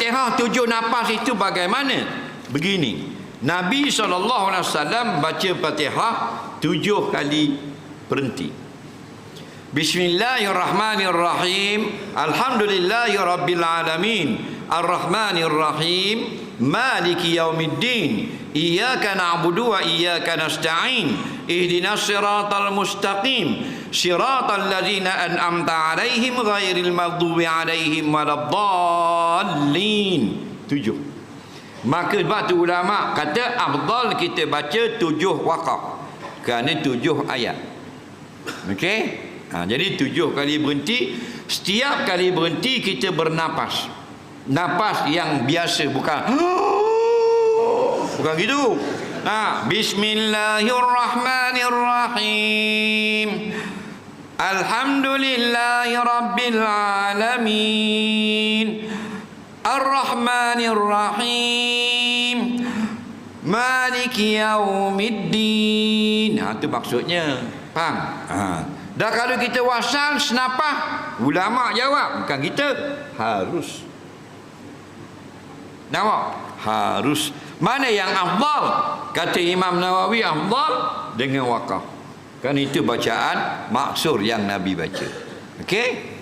Fatihah 7 nafas itu bagaimana? Begini. Nabi SAW baca Fatihah 7 kali berhenti. Bismillahirrahmanirrahim. Alhamdulillahirabbil alamin. Arrahmanirrahim. Maliki yaumiddin. Iyyaka na'budu wa iyyaka nasta'in. Ihdinas siratal mustaqim. Siratal ladzina an'amta 'alaihim ghairil maghdubi 'alaihim waladdallin. 7. Maka sebab tu ulama kata afdal kita baca 7 waqaf. Kerana 7 ayat. Okey? Jadi 7 kali berhenti. Setiap kali berhenti kita bernapas. Napas yang biasa, bukan gitu. Bismillahirrahmanirrahim. Alhamdulillahirabbil alamin. Ar-Rahmanir-Rahim. Maliki yaumiddin. Itu maksudnya. Faham? Dah kalau kita wasal senapah, ulama jawab, bukan kita. Harus. Nampak? Harus. Mana yang afdal? Kata Imam Nawawi, afdal dengan wakaf. Kan itu bacaan maksur yang Nabi baca. Okey?